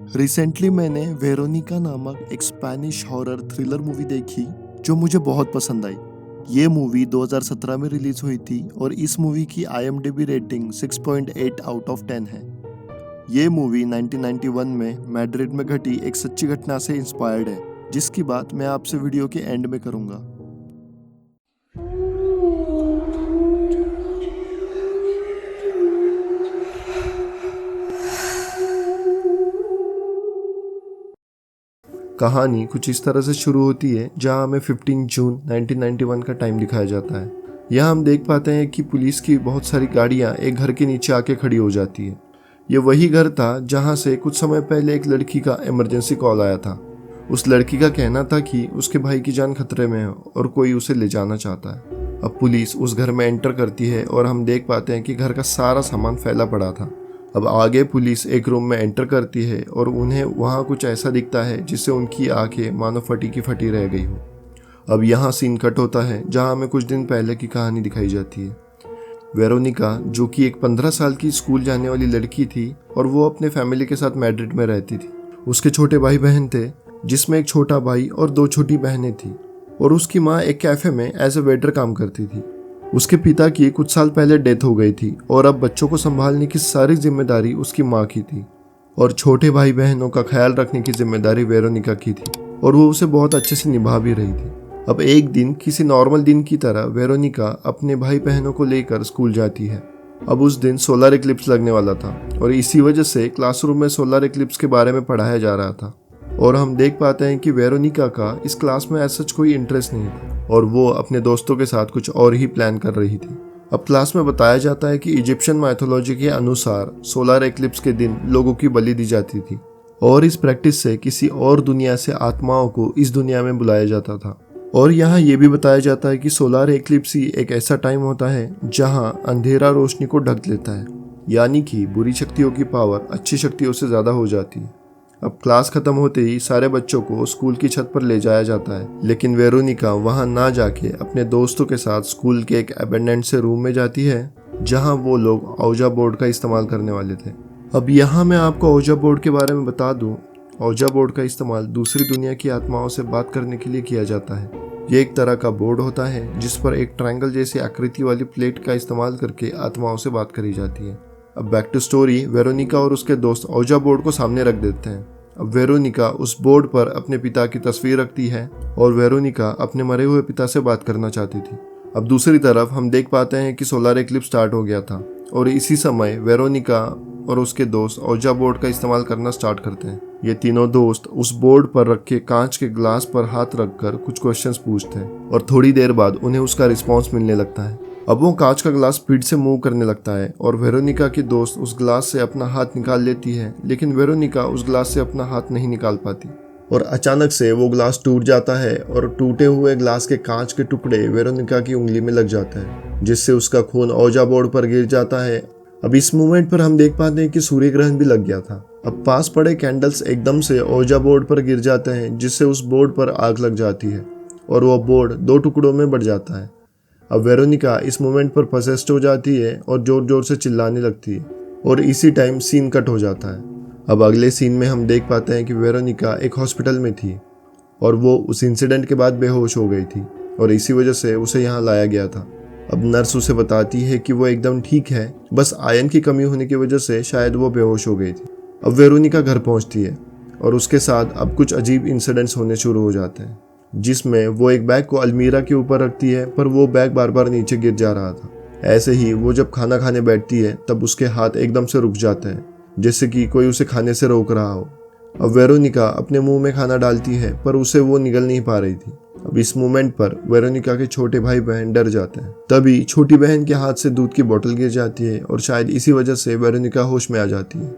Recently मैंने Veronica नामक एक स्पेनिश हॉरर थ्रिलर मूवी देखी जो मुझे बहुत पसंद आई। ये मूवी 2017 में रिलीज हुई थी और इस मूवी की IMDb रेटिंग 6.8 आउट ऑफ 10 है। ये मूवी 1991 में मैड्रिड में घटी एक सच्ची घटना से इंस्पायर्ड है, जिसकी बात मैं आपसे वीडियो के एंड में करूंगा। कहानी कुछ इस तरह से शुरू होती है जहां हमें 15 जून 1991 का टाइम दिखाया जाता है। यहाँ हम देख पाते हैं कि पुलिस की बहुत सारी गाड़ियां एक घर के नीचे आके खड़ी हो जाती है। ये वही घर था जहां से कुछ समय पहले एक लड़की का इमरजेंसी कॉल आया था। उस लड़की का कहना था कि उसके भाई की जान खतरे में है और कोई उसे ले जाना चाहता है। अब पुलिस उस घर में एंटर करती है और हम देख पाते हैं कि घर का सारा सामान फैला पड़ा था। अब आगे पुलिस एक रूम में एंटर करती है और उन्हें वहाँ कुछ ऐसा दिखता है जिससे उनकी आंखें मानो फटी की फटी रह गई हो। अब यहाँ सीन कट होता है जहाँ हमें कुछ दिन पहले की कहानी दिखाई जाती है। वेरोनिका, जो कि एक 15 साल की स्कूल जाने वाली लड़की थी और वो अपने फैमिली के साथ मैड्रिड में रहती थी। उसके छोटे भाई बहन थे, जिसमें एक छोटा भाई और 2 छोटी बहनें थी, और उसकी माँ एक कैफे में एज ए वेटर काम करती थी। उसके पिता की कुछ साल पहले डेथ हो गई थी और अब बच्चों को संभालने की सारी जिम्मेदारी उसकी माँ की थी और छोटे भाई बहनों का ख्याल रखने की जिम्मेदारी वेरोनिका की थी और वो उसे बहुत अच्छे से निभा भी रही थी। अब एक दिन किसी नॉर्मल दिन की तरह वेरोनिका अपने भाई बहनों को लेकर स्कूल जाती है। अब उस दिन सोलर इक्लिप्स लगने वाला था और इसी वजह से क्लासरूम में सोलर इक्लिप्स के बारे में पढ़ाया जा रहा था और हम देख पाते हैं कि वेरोनिका का इस क्लास में ऐसा कोई इंटरेस्ट नहीं था और वो अपने दोस्तों के साथ कुछ और ही प्लान कर रही थी। अब क्लास में बताया जाता है कि इजिप्शियन माइथोलॉजी के अनुसार सोलर एक्लिप्स के दिन लोगों की बलि दी जाती थी और इस प्रैक्टिस से किसी और दुनिया से आत्माओं को इस दुनिया में बुलाया जाता था। और यहाँ ये भी बताया जाता है कि सोलर एक्लिप्स ही एक ऐसा टाइम होता है जहाँ अंधेरा रोशनी को ढक लेता है, यानी कि बुरी शक्तियों की पावर अच्छी शक्तियों से ज़्यादा हो जाती है। अब क्लास खत्म होते ही सारे बच्चों को स्कूल की छत पर ले जाया जाता है, लेकिन वेरोनिका वहां ना जाके अपने दोस्तों के साथ स्कूल के एक अबेंडेंट से रूम में जाती है जहां वो लोग औजा बोर्ड का इस्तेमाल करने वाले थे। अब यहाँ मैं आपको औजा बोर्ड के बारे में बता दूं। औजा बोर्ड का इस्तेमाल दूसरी दुनिया की आत्माओं से बात करने के लिए किया जाता है। ये एक तरह का बोर्ड होता है जिस पर एक ट्रायंगल जैसी आकृति वाली प्लेट का इस्तेमाल करके आत्माओं से बात करी जाती है। अब बैक टू स्टोरी, वेरोनिका और उसके दोस्त औजा बोर्ड को सामने रख देते हैं। अब वेरोनिका उस बोर्ड पर अपने पिता की तस्वीर रखती है और वेरोनिका अपने मरे हुए पिता से बात करना चाहती थी। अब दूसरी तरफ हम देख पाते हैं कि सोलर एक्लिप्स स्टार्ट हो गया था और इसी समय वेरोनिका और उसके दोस्त औजा बोर्ड का इस्तेमाल करना स्टार्ट करते हैं। ये तीनों दोस्त उस बोर्ड पर रखे कांच के ग्लास पर हाथ रखकर कुछ क्वेश्चंस पूछते हैं और थोड़ी देर बाद उन्हें उसका रिस्पॉन्स मिलने लगता है। अब वो कांच का ग्लास स्पीड से मूव करने लगता है और वेरोनिका की दोस्त उस ग्लास से अपना हाथ निकाल लेती है, लेकिन वेरोनिका उस ग्लास से अपना हाथ नहीं निकाल पाती और अचानक से वो ग्लास टूट जाता है और टूटे हुए ग्लास के कांच के टुकड़े वेरोनिका की उंगली में लग जाते हैं, जिससे उसका खून औजा बोर्ड पर गिर जाता है। अब इस मोमेंट पर हम देख पाते हैं कि सूर्य ग्रहण भी लग गया था। अब पास पड़े कैंडल्स एकदम से औजा बोर्ड पर गिर जाते हैं, जिससे उस बोर्ड पर आग लग जाती है और वह बोर्ड 2 टुकड़ों में बढ़ जाता है। अब वेरोनिका इस मोमेंट पर पोसेस्ड हो जाती है और जोर जोर से चिल्लाने लगती है और इसी टाइम सीन कट हो जाता है। अब अगले सीन में हम देख पाते हैं कि वेरोनिका एक हॉस्पिटल में थी और वो उस इंसिडेंट के बाद बेहोश हो गई थी और इसी वजह से उसे यहाँ लाया गया था। अब नर्स उसे बताती है कि वो एकदम ठीक है, बस आयरन की कमी होने की वजह से शायद वो बेहोश हो गई थी। अब वेरोनिका घर पहुँचती है और उसके साथ अब कुछ अजीब इंसिडेंट्स होने शुरू हो जाते हैं, जिसमें वो एक बैग को अलमीरा के ऊपर रखती है पर वो बैग बार बार नीचे गिर जा रहा था। ऐसे ही वो जब खाना खाने बैठती है तब उसके हाथ एकदम से रुक जाते हैं, जैसे कि कोई उसे खाने से रोक रहा हो। अब वेरोनिका अपने मुंह में खाना डालती है पर उसे वो निगल नहीं पा रही थी। अब इस मोमेंट पर वेरोनिका के छोटे भाई बहन डर जाते हैं। तभी छोटी बहन के हाथ से दूध की बोतल गिर जाती है और शायद इसी वजह से वेरोनिका होश में आ जाती है।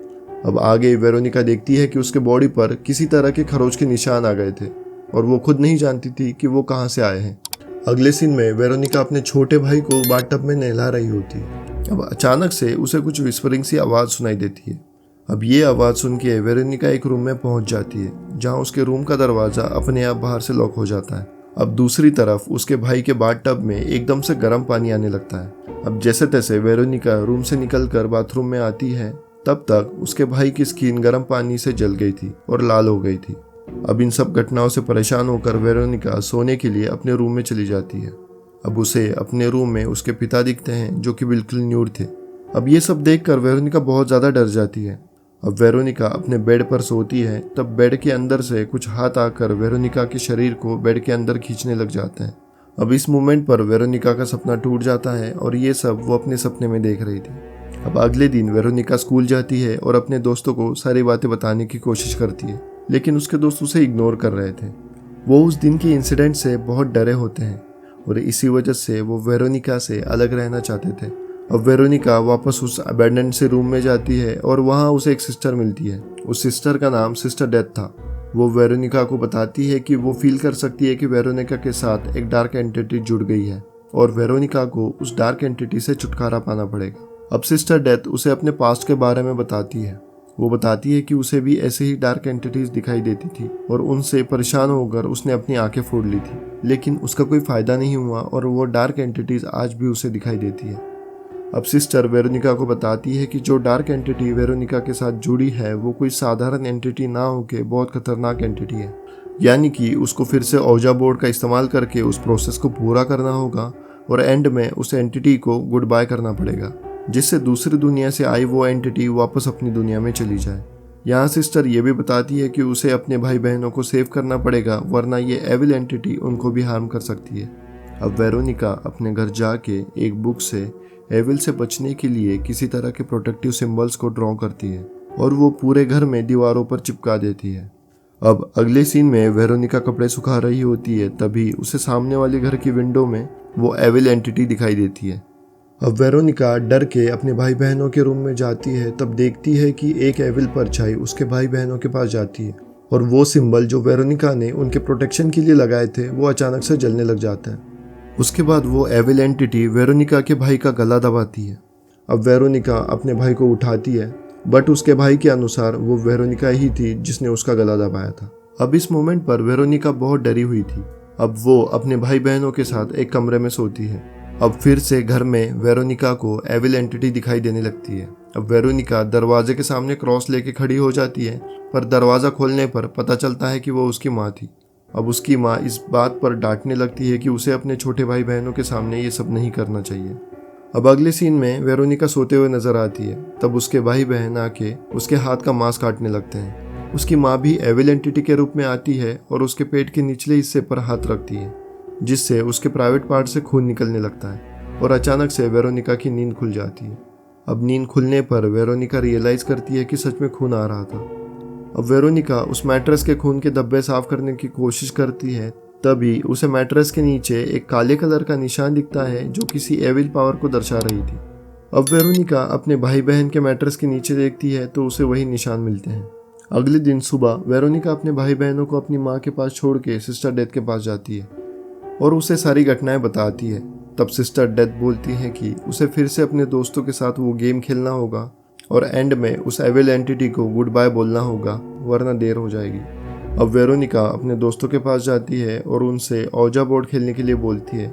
अब आगे वेरोनिका देखती है कि उसके बॉडी पर किसी तरह के खरोच के निशान आ गए थे और वो खुद नहीं जानती थी कि वो कहाँ से आए हैं। अगले सीन में वेरोनिका अपने छोटे भाई को बाथटब में नहला रही होती है। अब अचानक से उसे कुछ विस्परिंग सी आवाज़ सुनाई देती है। अब ये आवाज़ सुन के वेरोनिका एक रूम में पहुंच जाती है जहां उसके रूम का दरवाज़ा अपने आप बाहर से लॉक हो जाता है। अब दूसरी तरफ उसके भाई के बाथटब में एकदम से गर्म पानी आने लगता है। अब जैसे तैसे वेरोनिका रूम से निकलकर बाथरूम में आती है तब तक उसके भाई की स्किन गर्म पानी से जल गई थी और लाल हो गई थी। अब इन सब घटनाओं से परेशान होकर वेरोनिका सोने के लिए अपने रूम में चली जाती है। अब उसे अपने रूम में उसके पिता दिखते हैं जो कि बिल्कुल न्यूड थे। अब ये सब देखकर वेरोनिका बहुत ज़्यादा डर जाती है। अब वेरोनिका अपने बेड पर सोती है, तब बेड के अंदर से कुछ हाथ आकर वेरोनिका के शरीर को बेड के अंदर खींचने लग जाते हैं। अब इस मोमेंट पर वेरोनिका का सपना टूट जाता है और ये सब वो अपने सपने में देख रही थी। अब अगले दिन वेरोनिका स्कूल जाती है और अपने दोस्तों को सारी बातें बताने की कोशिश करती है, लेकिन उसके दोस्त उसे इग्नोर कर रहे थे। वो उस दिन के इंसिडेंट से बहुत डरे होते हैं और इसी वजह से वो वेरोनिका से अलग रहना चाहते थे। अब वेरोनिका वापस उस अबैंडन से रूम में जाती है और वहाँ उसे एक सिस्टर मिलती है। उस सिस्टर का नाम सिस्टर डेथ था। वो वेरोनिका को बताती है कि वो फील कर सकती है कि वेरोनिका के साथ एक डार्क एंटिटी जुड़ गई है और वेरोनिका को उस डार्क एंटिटी से छुटकारा पाना पड़ेगा। अब सिस्टर डेथ उसे अपने पास्ट के बारे में बताती है। वो बताती है कि उसे भी ऐसे ही डार्क एंटिटीज दिखाई देती थी और उनसे परेशान होकर उसने अपनी आंखें फोड़ ली थी, लेकिन उसका कोई फायदा नहीं हुआ और वो डार्क एंटिटीज आज भी उसे दिखाई देती है। अब सिस्टर वेरोनिका को बताती है कि जो डार्क एंटिटी वेरोनिका के साथ जुड़ी है वो कोई साधारण एंटिटी ना होके बहुत खतरनाक एंटिटी है, यानी कि उसको फिर से औजा बोर्ड का इस्तेमाल करके उस प्रोसेस को पूरा करना होगा और एंड में उस एंटिटी को गुड बाय करना पड़ेगा, जिससे दूसरी दुनिया से आई वो एंटिटी वापस अपनी दुनिया में चली जाए। यहाँ सिस्टर ये भी बताती है कि उसे अपने भाई बहनों को सेव करना पड़ेगा, वरना ये एविल एंटिटी उनको भी हार्म कर सकती है। अब वेरोनिका अपने घर जाके एक बुक से एविल से बचने के लिए किसी तरह के प्रोटेक्टिव सिंबल्स को ड्रॉ करती है और वो पूरे घर में दीवारों पर चिपका देती है। अब अगले सीन में वेरोनिका कपड़े सुखा रही होती है, तभी उसे सामने वाले घर की विंडो में वो एविल एंटिटी दिखाई देती है। अब वेरोनिका डर के अपने भाई बहनों के रूम में जाती है, तब देखती है कि एक एविल परछाई उसके भाई बहनों के पास जाती है और वो सिंबल जो वेरोनिका ने उनके प्रोटेक्शन के लिए लगाए थे वो अचानक से जलने लग जाता है। उसके बाद वो एविल एंटिटी वेरोनिका के भाई का गला दबाती है। अब वेरोनिका अपने भाई को उठाती है, बट उसके भाई के अनुसार वो वेरोनिका ही थी जिसने उसका गला दबाया था। अब इस मोमेंट पर वेरोनिका बहुत डरी हुई थी। अब वो अपने भाई बहनों के साथ एक कमरे में सोती है। अब फिर से घर में वेरोनिका को एविल एंटिटी दिखाई देने लगती है। अब वेरोनिका दरवाजे के सामने क्रॉस लेके खड़ी हो जाती है, पर दरवाज़ा खोलने पर पता चलता है कि वो उसकी माँ थी। अब उसकी माँ इस बात पर डांटने लगती है कि उसे अपने छोटे भाई बहनों के सामने ये सब नहीं करना चाहिए। अब अगले सीन में वेरोनिका सोते हुए नजर आती है, तब उसके भाई बहन आके उसके हाथ का मांस काटने लगते हैं। उसकी माँ भी एविल एंटिटी के रूप में आती है और उसके पेट के निचले हिस्से पर हाथ रखती है, जिससे उसके प्राइवेट पार्ट से खून निकलने लगता है और अचानक से वेरोनिका की नींद खुल जाती है। अब नींद खुलने पर वेरोनिका रियलाइज करती है कि सच में खून आ रहा था। अब वेरोनिका उस मैट्रेस के खून के धब्बे साफ करने की कोशिश करती है, तभी उसे मैट्रेस के नीचे एक काले कलर का निशान दिखता है जो किसी एविल पावर को दर्शा रही थी। अब वेरोनिका अपने भाई बहन के मैट्रेस के नीचे देखती है तो उसे वही निशान मिलते हैं। अगले दिन सुबह वेरोनिका अपने भाई बहनों को अपनी माँ के पास छोड़ के सिस्टर डेथ के पास जाती है और उसे सारी घटनाएं बताती है। तब सिस्टर डेथ बोलती है कि उसे फिर से अपने दोस्तों के साथ वो गेम खेलना होगा और एंड में उस एविल एंटिटी को गुड बाय बोलना होगा, वरना देर हो जाएगी। अब वेरोनिका अपने दोस्तों के पास जाती है और उनसे औजा बोर्ड खेलने के लिए बोलती है,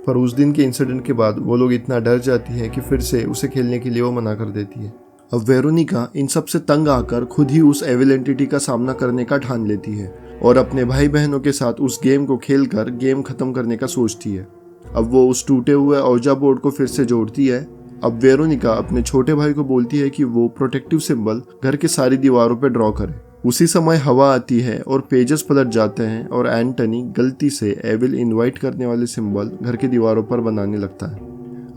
पर उस दिन के इंसिडेंट के बाद वो लोग इतना डर जाती है कि फिर से उसे खेलने के लिए वो मना कर देती है। अब वेरोनिका इन सब से तंग आकर खुद ही उस एविल एंटिटी का सामना करने का ठान लेती है और अपने भाई बहनों के साथ उस गेम को खेलकर गेम खत्म करने का सोचती है। अब वो उस टूटे हुए औजा बोर्ड को फिर से जोड़ती है। अब वेरोनिका अपने छोटे भाई को बोलती है कि वो प्रोटेक्टिव सिंबल घर की सारी दीवारों पर ड्रॉ करे। उसी समय हवा आती है और पेजेस पलट जाते हैं और एंटनी गलती से एविल इनवाइट करने वाले सिंबल घर की दीवारों पर बनाने लगता है।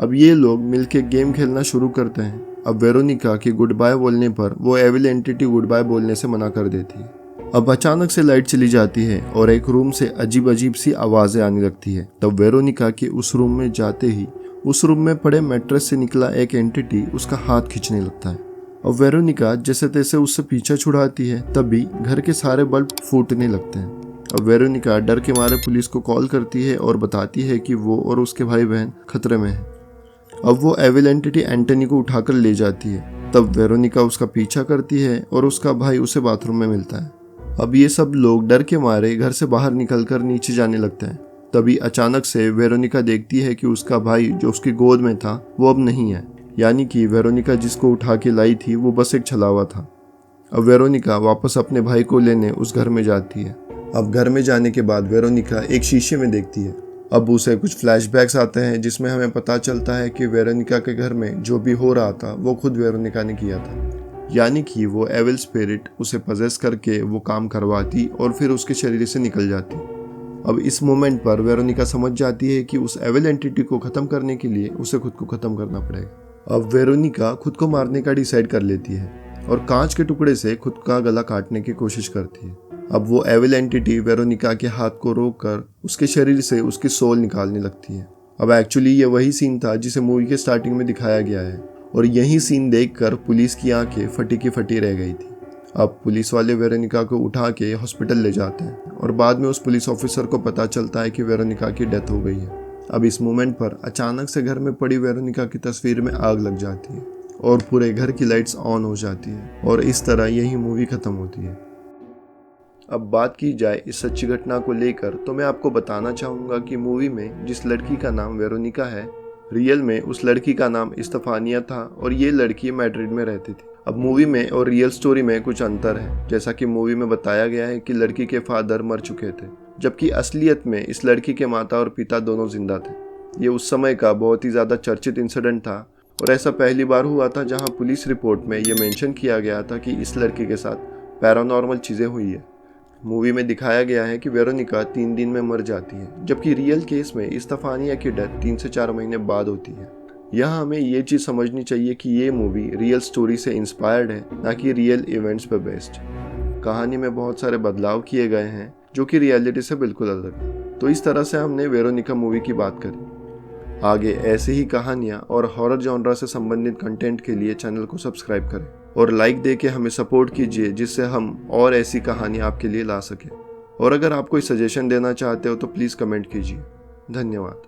अब ये लोग मिलके गेम खेलना शुरू करते हैं। अब वेरोनिका के गुड बाय बोलने पर वो एविल एंटिटी गुड बाय बोलने से मना कर देती है। अब अचानक से लाइट चली जाती है और एक रूम से अजीब अजीब सी आवाज़ें आने लगती है। तब वेरोनिका के उस रूम में जाते ही उस रूम में पड़े मैट्रेस से निकला एक एंटिटी उसका हाथ खींचने लगता है। अब वेरोनिका जैसे तैसे उससे पीछा छुड़ाती है, तभी घर के सारे बल्ब फूटने लगते हैं। अब वेरोनिका डर के मारे पुलिस को कॉल करती है और बताती है कि वो और उसके भाई बहन खतरे में हैं। अब वो एविल एंटिटी एंटनी को उठाकर ले जाती है। तब वेरोनिका उसका पीछा करती है और उसका भाई उसे बाथरूम में मिलता है। अब ये सब लोग डर के मारे घर से बाहर निकलकर नीचे जाने लगते हैं। तभी अचानक से वेरोनिका देखती है कि उसका भाई जो उसकी गोद में था वो अब नहीं है, यानी कि वेरोनिका जिसको उठा के लाई थी वो बस एक छलावा था। अब वेरोनिका वापस अपने भाई को लेने उस घर में जाती है। अब घर में जाने के बाद वेरोनिका एक शीशे में देखती है। अब उसे कुछ फ्लैशबैक्स आते हैं जिसमें हमें पता चलता है कि वेरोनिका के घर में जो भी हो रहा था वो खुद वेरोनिका ने किया था, यानी कि वो एविल स्पिरिट उसे पजेस करके वो काम करवाती और फिर उसके शरीर से निकल जाती। अब इस मोमेंट पर वेरोनिका समझ जाती है कि उस एविल एंटिटी को ख़त्म करने के लिए उसे खुद को ख़त्म करना पड़ेगा। अब वेरोनिका खुद को मारने का डिसाइड कर लेती है और कांच के टुकड़े से खुद का गला काटने की कोशिश करती है। अब वो एविल एंटिटी वेरोनिका के हाथ को रोककर उसके शरीर से उसकी सोल निकालने लगती है। अब एक्चुअली ये वही सीन था जिसे मूवी के स्टार्टिंग में दिखाया गया है और यही सीन देखकर पुलिस की आंखें फटी की फटी रह गई थी। अब पुलिस वाले वेरोनिका को उठा के हॉस्पिटल ले जाते हैं और बाद में उस पुलिस ऑफिसर को पता चलता है कि वेरोनिका की डेथ हो गई है। अब इस मोमेंट पर अचानक से घर में पड़ी वेरोनिका की तस्वीर में आग लग जाती है और पूरे घर की लाइट्स ऑन हो जाती है और इस तरह यही मूवी खत्म होती है। अब बात की जाए इस सच्ची घटना को लेकर तो मैं आपको बताना चाहूँगा कि मूवी में जिस लड़की का नाम वेरोनिका है, रियल में उस लड़की का नाम स्टेफानिया था और ये लड़की मैड्रिड में रहती थी। अब मूवी में और रियल स्टोरी में कुछ अंतर है। जैसा कि मूवी में बताया गया है कि लड़की के फादर मर चुके थे, जबकि असलियत में इस लड़की के माता और पिता दोनों जिंदा थे। ये उस समय का बहुत ही ज़्यादा चर्चित इंसिडेंट था और ऐसा पहली बार हुआ था जहाँ पुलिस रिपोर्ट में ये मेंशन किया गया था कि इस लड़की के साथ पैरानॉर्मल चीज़ें हुई है। मूवी में दिखाया गया है कि वेरोनिका 3 दिन में मर जाती है, जबकि रियल केस में स्टेफानिया की डेथ 3 से 4 महीने बाद होती है। यहाँ हमें ये चीज़ समझनी चाहिए कि ये मूवी रियल स्टोरी से इंस्पायर्ड है, ना कि रियल इवेंट्स पर बेस्ड। कहानी में बहुत सारे बदलाव किए गए हैं जो कि रियलिटी से बिल्कुल अलग है। तो इस तरह से हमने वेरोनिका मूवी की बात करी। आगे ऐसे ही कहानियाँ और हॉरर जॉनरा से संबंधित कंटेंट के लिए चैनल को सब्सक्राइब करें और लाइक दे के हमें सपोर्ट कीजिए, जिससे हम और ऐसी कहानी आपके लिए ला सकें। और अगर आप कोई सजेशन देना चाहते हो तो प्लीज़ कमेंट कीजिए। धन्यवाद।